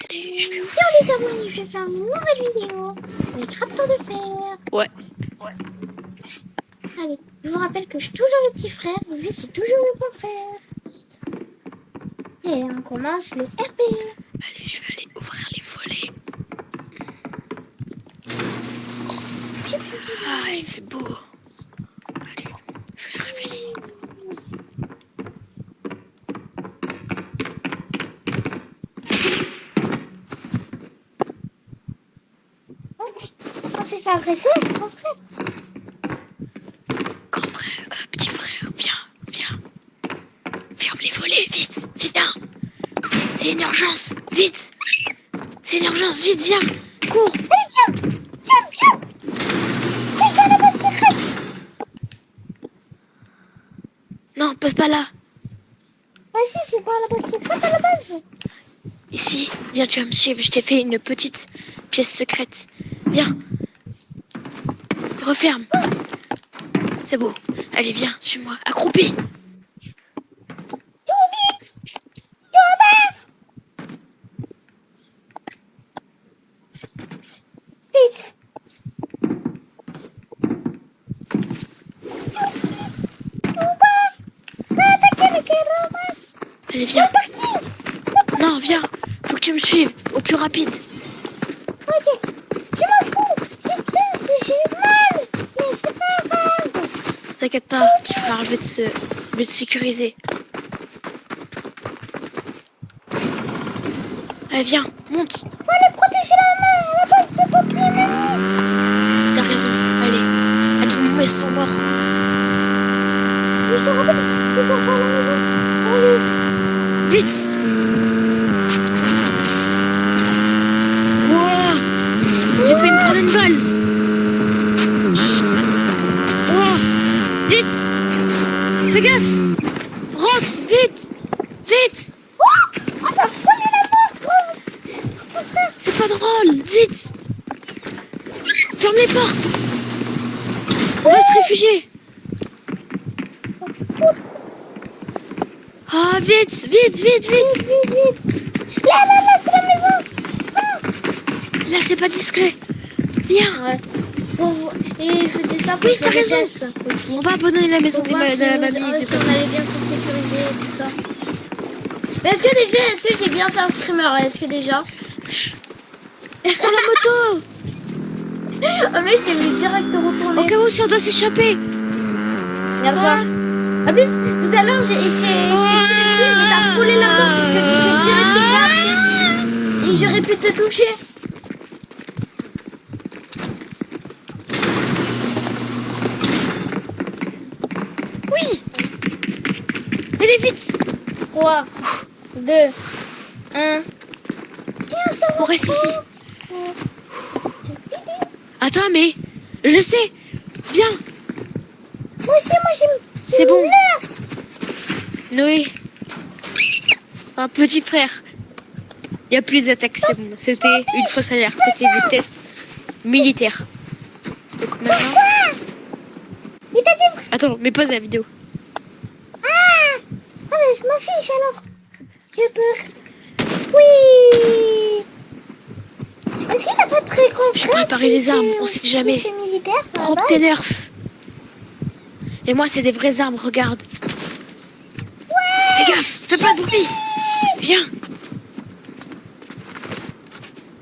Allez, je vais ouvrir. Tiens les amis, je vais faire une nouvelle vidéo avec Raptor de fer. Ouais. Allez, je vous rappelle que je suis toujours le petit frère, et lui c'est toujours le grand frère. Et on commence le RP. Allez, je vais aller ouvrir les volets. Ah, il fait beau. Allez, je vais réveiller. On s'est fait agresser, mon frère. Grand frère, petit frère, viens. Ferme les volets, vite, viens. C'est une urgence, vite. C'est une urgence, vite, viens. Cours. Allez, jump. Fais dans la base secrète. Non, passe pas là. Vas-y, c'est pas la base secrète à la base. Ici, viens, tu vas me suivre. Je t'ai fait une petite pièce secrète. Viens. Referme. C'est beau. Allez, viens, suis-moi. Accroupi. Vite. Allez, viens. Non, viens. Faut que tu me suives au plus rapide. Ok, je m'en fous. J'ai mal, mais c'est pas grave. T'inquiète pas, petit frère, je vais te sécuriser. Allez, viens, monte. Faut aller protéger la base de pompiers, mamie. T'as raison, allez. À tout moment, ils sont morts. Mais je te rappelle, c'est toujours pas à la maison. Allez. Vite. Wow. J'ai fait une balle. Wow. Vite. Fais gaffe. Rentre, vite. Oh, t'as frôlé la mort, gros. C'est pas drôle, vite. Ferme les portes. On va se réfugier. Ah, vite. Vite. Là, sous la maison. Là, c'est pas discret. Viens. Ouais. Et faisait ça pour Oui, faire t'as des raison. tests aussi. On va abandonner la maison Pour de voir la si mamie. si on allait bien se sécuriser et tout ça. Mais est-ce que j'ai bien fait un streamer? Est-ce que déjà? Je prends la moto. Oh mais c'était venu direct de retourner. Au cas où si on doit s'échapper. Regarde ça. En plus, tout à l'heure, je t'ai tiré dessus, mais t'as frôlé la mort parce que tu t'es direct débarqué. Et j'aurais pu te toucher. Oui. Allez, vite. 3, 2, 1. Et on s'en On reste ici. Attends, mais je sais. Viens. Moi aussi, j'ai C'est bon. 9. Noé. Un petit frère. Il n'y a plus d'attaques, c'est bon. C'était une fausse alerte. C'était des tests militaires. Donc maintenant... Mais t'as des vrais. Attends, mais pause la vidéo. Ah, mais je m'en fiche alors. J'ai peur. Oui. Est-ce qu'il n'a pas de très grand J'ai frère préparé qui les armes, fait on sait aussi- jamais. qui fait militaire, à la Prends base? tes nerfs. Et moi, c'est des vraies armes, regarde. Fais gaffe, fais pas de bruit. Viens.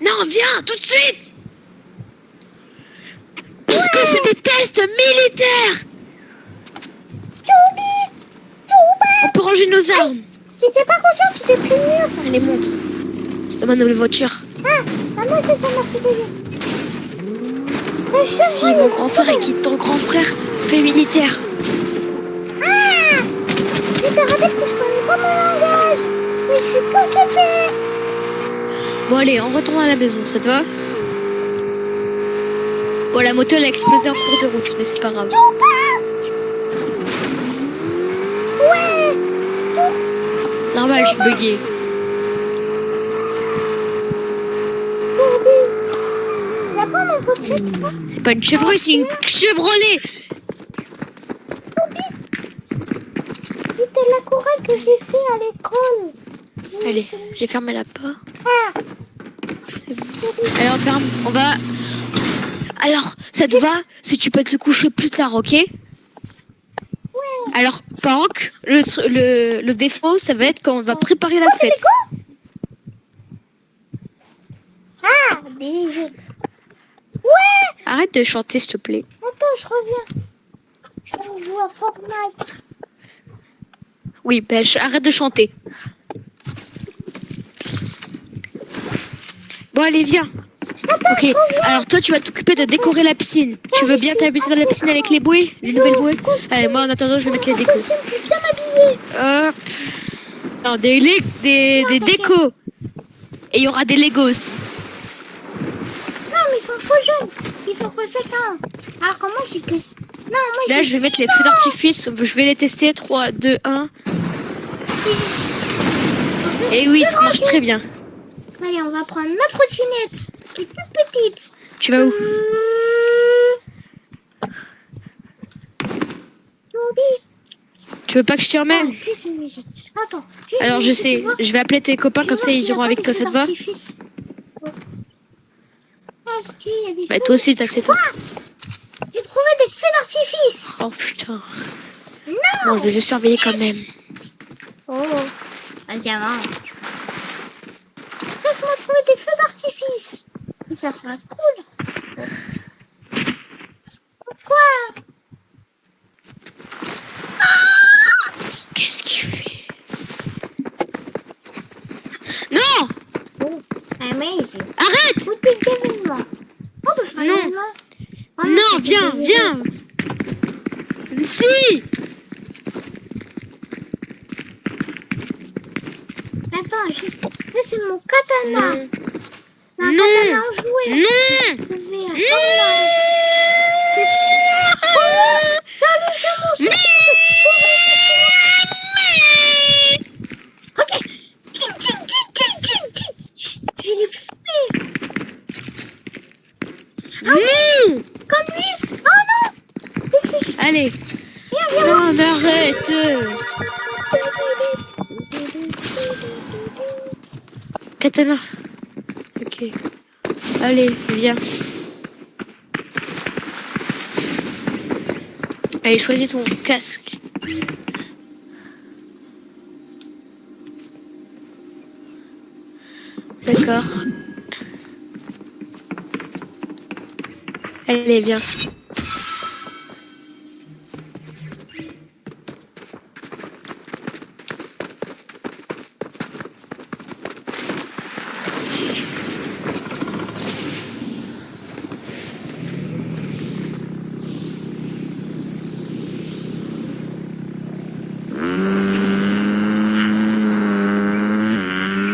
Non, viens, tout de suite. Parce que c'est des tests militaires. On peut ranger nos armes. Si t'es pas content, tu t'es pris le mur. Allez, monte. Dans ma nouvelle voiture. Ah, moi aussi, ça m'a fait payer. Mais je Si mon grand frère et qui ton grand frère fait militaire. Ah, je te rappelle que je connais pas mon langage. Mais je suis concentrée. Bon, allez, on retourne à la maison, ça te va? Bon, la moto, elle a explosé en cours de route, mais c'est pas grave. Ouais. Normal, je suis bugué. La pomme en pot de C'est pas une Chevrolet, c'est une Chevrolet. c'était la chorale que j'ai fait à l'école. Allez, j'ai fermé la porte. Ah, Allez, on ferme. On va... Alors, ça te va si tu peux te coucher plus tard, ok? Alors, par contre, le défaut, ça va être quand on va préparer la fête. ah, des jeux. Arrête de chanter, s'il te plaît. Attends, je reviens. Je vais jouer à Fortnite. Oui, ben, arrête de chanter. Bon, allez, viens. Ok, alors toi, tu vas t'occuper de décorer la piscine. Tu veux bien t'amuser dans la piscine avec les bouées, les nouvelles bouées? Allez, moi, en attendant, je vais mettre les décos. Costume pour bien m'habiller. Hop. Non, des décos. Et il y aura des Legos aussi. Non, mais ils sont trop jeunes. Ils sont trop 5 ans. Alors comment j'ai que... Non, moi j'ai Là, je vais mettre les feux d'artifice. Je vais les tester. 3, 2, 1. Et oui, ça marche très bien. Allez, on va prendre notre trottinette, qui est toute petite. Tu vas où? Tu veux pas que je t'y emmène? Plus c'est musique. Attends. Alors, je sais. Je vais appeler tes copains, comme ça, ils iront avec toi. Ça te va? Est-ce qu'il y a des Bah, toi aussi, t'as 7 ans. J'ai trouvé des feux d'artifice. Oh, putain. Non. Bon, je vais les surveiller quand même. Oh, un diamant. Laisse-moi trouver des feux d'artifice. Et ça sera cool. Pourquoi? Qu'est-ce qu'il fait? Non! Oh, amazing. Arrête! Boutique d'événements. On peut faire un Non. événement. Oh Non, c'est viens, des viens! Si! Attends, ça c'est mon katana. Non. Un Non. katana en jouet. Non. Trouvé à Fortnite. Oh, salut, c'est mon ok. Tching, tching, tching, tching, tching, tching. Chut, je vais les faire. Non! Comme Nice. Oh non. Qu'est-ce que je... Allez! Viens, viens. Non, mais arrête! Katana. Ok. Allez, viens. Allez, choisis ton casque. D'accord. Allez, viens.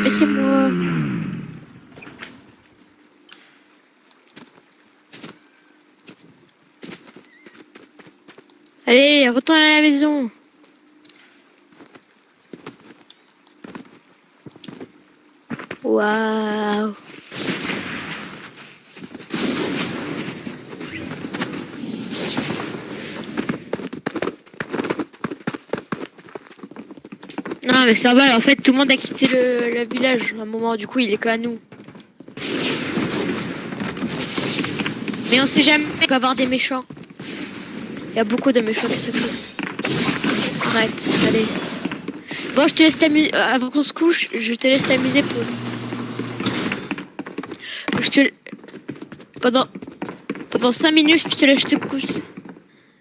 Laissez-moi. Allez, retourne à la maison. Waouh. Non, mais c'est normal, en fait, tout le monde a quitté le village à un moment, du coup, il est qu'à nous. Mais on sait jamais, il peut y avoir des méchants. Il y a beaucoup de méchants qui se poussent. Arrête, allez. Bon, je te laisse t'amuser. Avant qu'on se couche, je te laisse t'amuser pour... Pendant 5 minutes, je te laisse te coucher.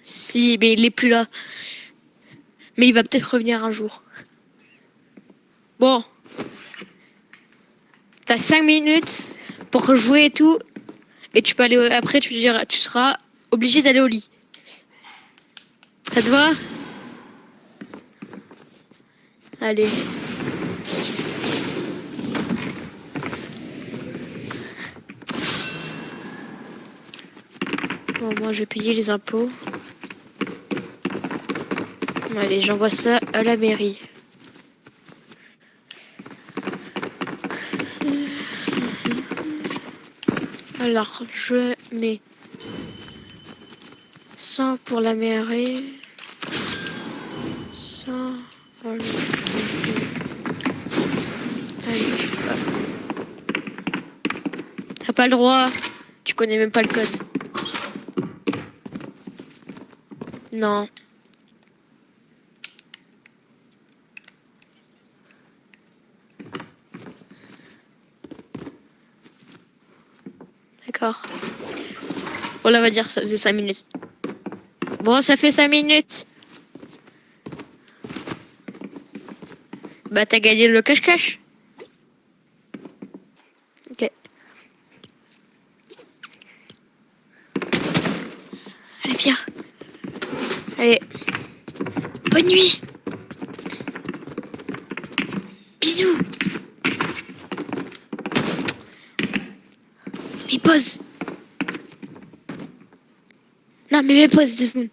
Si, mais il est plus là. Mais il va peut-être revenir un jour. Bon. T'as 5 minutes pour jouer et tout. Et tu peux aller... Après, tu seras obligé d'aller au lit. Ça te va? Allez. Bon, moi, je vais payer les impôts. Allez, j'envoie ça à la mairie. Alors, je mets 100 pour la mairie. 100... Allez, hop. T'as pas le droit. Tu connais même pas le code. Non. D'accord. Bon, là, on va dire ça faisait 5 minutes. Bon, ça fait 5 minutes. Bah, t'as gagné le cache-cache. Ok. Allez, viens. Allez. Bonne nuit. Bisous. Mais pause. Non, mais pause 2 secondes.